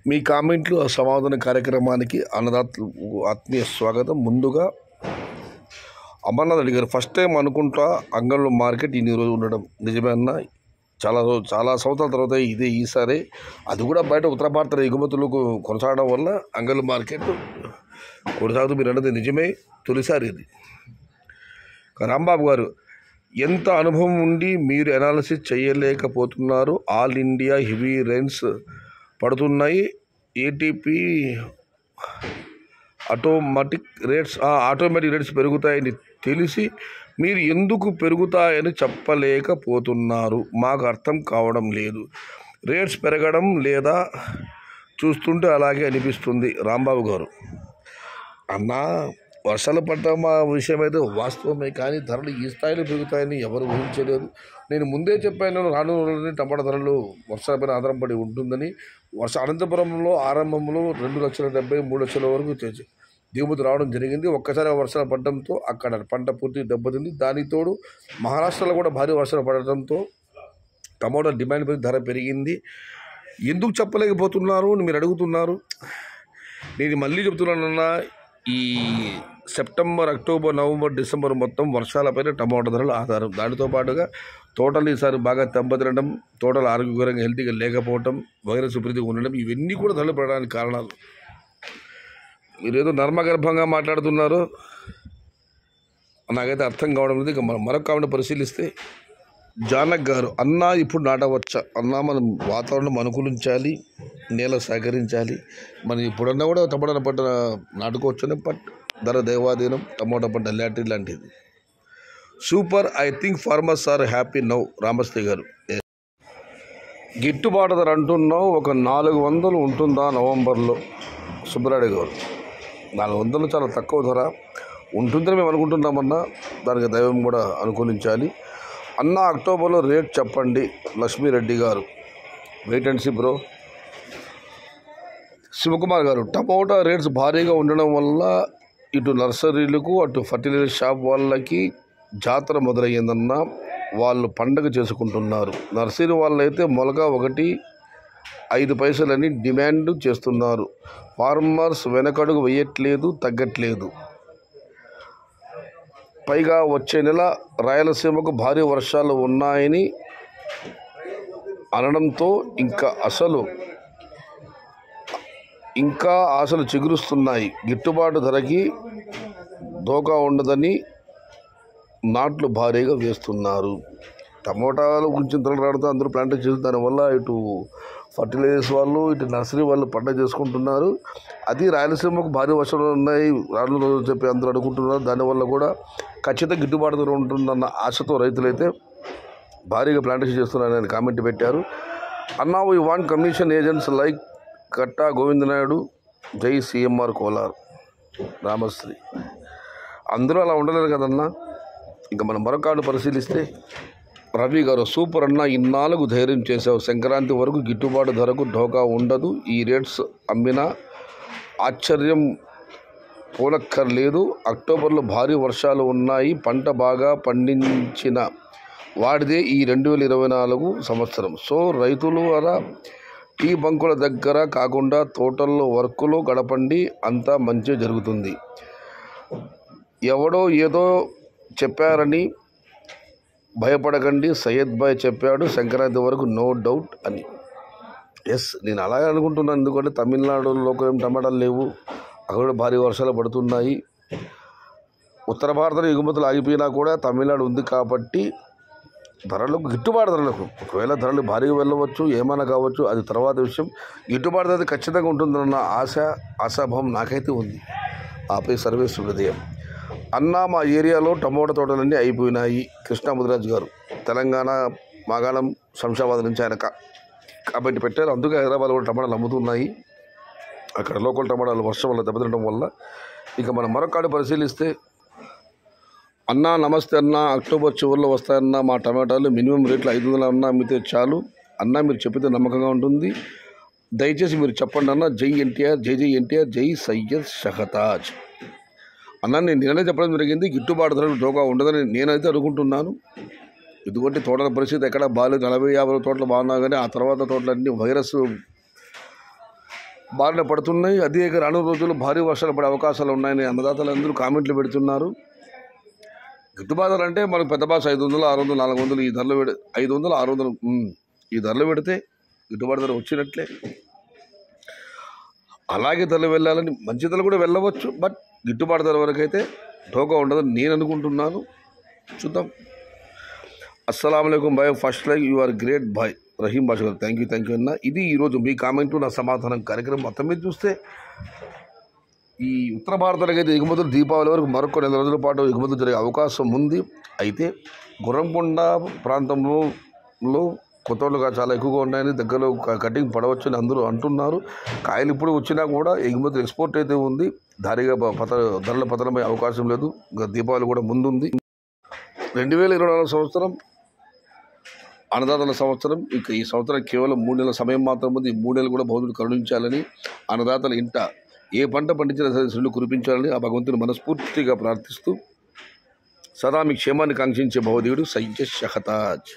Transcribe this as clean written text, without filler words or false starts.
మీ కామెంట్లు సమాధాన కార్యక్రమానికి అన్నదాతలకు ఆత్మీయ స్వాగతం. ముందుగా అమర్నాథ్ అడిగారు, ఫస్ట్ టైం అనుకుంటా అంగళ్ళు మార్కెట్ ఇన్ని రోజులు ఉండడం నిజమే అన్న. చాలా సంవత్సరాల తర్వాత ఇదే ఈసారి, అది కూడా బయట ఉత్తర భారత ఎగుమతులకు కొనసాగడం వల్ల అంగళ్ళు మార్కెట్ కొనసాగుతూ మీరు అన్నది నిజమే, తొలిసారి ఇది. రాంబాబు గారు, ఎంత అనుభవం ఉండి మీరు అనాలిసిస్ చేయలేకపోతున్నారు? ఆల్ ఇండియా హెవీ రైన్స్ పడుతున్నాయి, ఏటీపీ ఆటోమేటిక్ రేట్స్ పెరుగుతాయని తెలిసి మీరు ఎందుకు పెరుగుతాయని చెప్పలేకపోతున్నారు? మాకు అర్థం కావడం లేదు. రేట్స్ పెరగడం లేదా చూస్తుంటే అలాగే అనిపిస్తుంది. రాంబాబు గారు, అన్నా వర్షాలు పడటం విషయం అయితే వాస్తవమే, కానీ ధరలు ఈ స్థాయిలో పెరుగుతాయని ఎవరు ఊహించలేదు. నేను ముందే చెప్పాను, రాను రోజుల్లోనే టమాటా ధరలు వర్షాలపైన ఆధారపడి ఉంటుందని. అనంతపురంలో ఆరంభంలో 2,70,000, 3,00,000 వరకు దిగుమతి రావడం జరిగింది. ఒక్కసారి వర్షాలు పడడంతో అక్కడ పంట పూర్తి దెబ్బతింది. దానికి తోడు మహారాష్ట్రలో కూడా భారీ వర్షాలు పడడంతో టమాటా డిమాండ్ పెరిగి ధర పెరిగింది. ఎందుకు చెప్పలేకపోతున్నారు అని మీరు అడుగుతున్నారు. నేను మళ్ళీ చెప్తున్నానన్నా, ఈ సెప్టెంబర్, అక్టోబర్, నవంబర్, డిసెంబర్ మొత్తం వర్షాలపైన టమాటా ధరలు ఆధారం. దానితో పాటుగా తోటలు ఈసారి బాగా దెబ్బతినడం, తోటలు ఆరోగ్యకరంగా హెల్తీగా లేకపోవటం, వైరస్ విపరీతంగా ఉండడం, ఇవన్నీ కూడా ధరలు పెరగడానికి కారణాలు. మీరేదో నర్మగర్భంగా మాట్లాడుతున్నారు, నాకైతే అర్థం కావడం లేదు. ఇక మనం మరొక కామెంట్ పరిశీలిస్తే, జానక్ గారు, అన్నా ఇప్పుడు నాటవచ్చా? అన్నా మనం వాతావరణం అనుకూలించాలి, నేల సహకరించాలి. మనం ఇప్పుడన్నా కూడా టమాటా పంట నాటుకోవచ్చని, బట్ ధర దైవాధీనం. టమాటా పంట లాంటిది. Super, I think farmers are happy now. రామస్తే గారు, గిట్టుబాటు ధర అంటున్నావు, ఒక 400 ఉంటుందా నవంబర్లో? సుబ్బరాయుడు గారు, 400 చాలా తక్కువ ధర ఉంటుందని మేము అనుకుంటున్నామన్నా, దానికి దైవం కూడా అనుకూలించాలి. అన్న అక్టోబర్లో రేట్ చెప్పండి. లక్ష్మీరెడ్డి గారు, wait and see bro. Shivakumar గారు, టమోటా రేట్స్ భారీగా ఉండడం వల్ల ఇటు నర్సరీలకు అటు ఫర్టిలైజర్ షాప్ వాళ్ళకి జాతర మొదలయ్యిందన్న, వాళ్ళు పండగ చేసుకుంటున్నారు. నర్సరీ వాళ్ళైతే మొలక 1.5 పైసలని డిమాండ్ చేస్తున్నారు. ఫార్మర్స్ వెనకడుగు వేయట్లేదు, తగ్గట్లేదు. పైగా వచ్చే నెల రాయలసీమకు భారీ వర్షాలు ఉన్నాయని అనడంతో ఇంకా ఆశలు చిగురుస్తున్నాయి. గిట్టుబాటు ధరకి ధోకా ఉండదని నాట్లు భారీగా వేస్తున్నారు. టమోటాల గురించి ధరలు రావడంతో అందరూ ప్లాంటేషన్ చేసి దానివల్ల ఇటు ఫర్టిలైజర్స్ వాళ్ళు, ఇటు నర్సరీ వాళ్ళు పంట చేసుకుంటున్నారు. అది రాయలసీమకు భారీ వర్షాలు ఉన్నాయి రాను రోజు చెప్పి అందరూ అనుకుంటున్నారు. దానివల్ల కూడా ఖచ్చితంగా గిట్టుబాటు ధర ఉంటుందన్న ఆశతో రైతులైతే భారీగా ప్లాంటేషన్ చేస్తున్నారని కామెంట్ పెట్టారు. అన్నా we want commission agents like Katta Govindanaidu, జై సిఎంఆర్ కోలార్. రామశ్రీ, అందరూ అలా ఉండలేరు కదన్నా. ఇంకా మనం మరొక కార్డు పరిశీలిస్తే, రవి గారు, సూపర్ అన్న, ఇన్నాళ్ళకు ధైర్యం చేశావు. సంక్రాంతి వరకు గిట్టుబాటు ధరకు ఢోకా ఉండదు. ఈ రేట్స్ అమ్మినా ఆశ్చర్యం పోనక్కర్లేదు. అక్టోబర్లో భారీ వర్షాలు ఉన్నాయి. పంట బాగా పండించిన వాడిదే ఈ 2024 సంవత్సరం. సో రైతులు అలా టీ బంకుల దగ్గర కాకుండా తోటల్లో వర్కులో గడపండి, అంతా మంచి జరుగుతుంది. ఎవడో ఏదో చెప్పారని భయపడకండి, సయ్యద్ భాయ్ చెప్పాడు సంక్రాంతి వరకు నో డౌట్ అని. ఎస్, నేను అలాగే అనుకుంటున్నాను. ఎందుకంటే తమిళనాడులో ఏం టమాటాలు లేవు, అక్కడ భారీ వర్షాలు పడుతున్నాయి. ఉత్తర భారతంలో ఎగుమతులు ఆగిపోయినా కూడా తమిళనాడు ఉంది కాబట్టి ధరలకు, గిట్టుబాటు ధరలకు, ఒకవేళ ధరలు భారీగా వెళ్ళవచ్చు, ఏమైనా కావచ్చు, అది తర్వాత విషయం. గిట్టుబాటు ధర ఖచ్చితంగా ఉంటుందన్న ఆశాభావం నాకైతే ఉంది. ఆపై సర్వీస్ హృదయం. అన్న, మా ఏరియాలో టమోటా తోటలన్నీ అయిపోయినాయి. కృష్ణా ముదిరాజు గారు, తెలంగాణ మాగాణం శంషాబాద్ నుంచి ఆయన కాబట్టి పెట్టారు. అందుకే హైదరాబాద్ కూడా టమాటాలు అమ్ముతున్నాయి. అక్కడ లోకల్ టమాటాలు వర్షం వల్ల దెబ్బతినడం వల్ల. ఇక మనం మరొక కార్డు పరిశీలిస్తే, అన్నా నమస్తే అన్న, అక్టోబర్ చివరిలో వస్తాయన్న మా టమాటాలు. మినిమం రేట్లు 500 అన్న అమ్మితే చాలు అన్న, మీరు చెప్పితే నమ్మకంగా ఉంటుంది. దయచేసి మీరు చెప్పండి అన్న. జై ఎన్టీఆర్, జై జై ఎన్టీఆర్, జై సయ్యద్ షహతాజ్. అన్న, నేను నిన్ననే చెప్పడం జరిగింది, గిట్టుబాటు ధరలు ఢోకా ఉండదని నేనైతే అనుకుంటున్నాను. ఎందుకంటే తోటల పరిస్థితి ఎక్కడ బాగాలేదు. 40-50 తోటలు బాగున్నా కానీ ఆ తర్వాత తోటలన్నీ వైరస్ బారిన పడుతున్నాయి. అదే రానున్న రోజుల్లో భారీ వర్షాలు పడే అవకాశాలు ఉన్నాయని అన్నదాతలు అందరూ కామెంట్లు పెడుతున్నారు. గిట్టుబాటు ధర అంటే మనకు పెద్ద భాష 500, 600, 400 ఈ ధరలు 500, 600 ఈ ధరలు పెడితే గిట్టుబాటు ధర వచ్చినట్లే. అలాగే ధరలు వెళ్ళాలని మంచి ధరలు కూడా వెళ్ళవచ్చు. బట్ గిట్టుబాటు ధర వరకు అయితే ఢోకా ఉండదని నేను అనుకుంటున్నాను. చూద్దాం. అస్సలాము అలైకుం బాయ్. First like you are great బాయ్ రహీం బాషా గారు. థ్యాంక్ యూ అన్న. ఇది ఈరోజు మీ కామెంటు నా సమాధానం కార్యక్రమం. మొత్తం మీద చూస్తే ఈ ఉత్తర భారతానికి అయితే ఎగుమతులు దీపావళి వరకు మరొక 2 రోజుల పాటు ఎగుమతులు జరిగే అవకాశం ఉంది. అయితే గుర్రంకొండ ప్రాంతంలో కొత్తగా చాలా ఎక్కువగా ఉన్నాయని దగ్గరలో కటింగ్ పడవచ్చని అందరూ అంటున్నారు. కాయలు ఇప్పుడు వచ్చినా కూడా ఎగుమతులు ఎక్స్పోర్ట్ అయితే ఉంది. ధరల పతనమయ్యే అవకాశం లేదు. దీపావళి కూడా ముందుంది. 2024 సంవత్సరం అన్నదాతల సంవత్సరం. ఇక ఈ సంవత్సరం కేవలం 3 నెలల సమయం మాత్రం ఉంది. 3 నెలలు కూడా భగవంతుడు కరుణించాలని, అన్నదాతల ఇంట ఏ పంట పండించినా సరే శ్రీలు కురిపించాలని ఆ భగవంతుని మనస్ఫూర్తిగా ప్రార్థిస్తూ సదా మీ క్షేమాన్ని కాంక్షించే భగవదేవుడు సయ్యద్ షహతాజ్.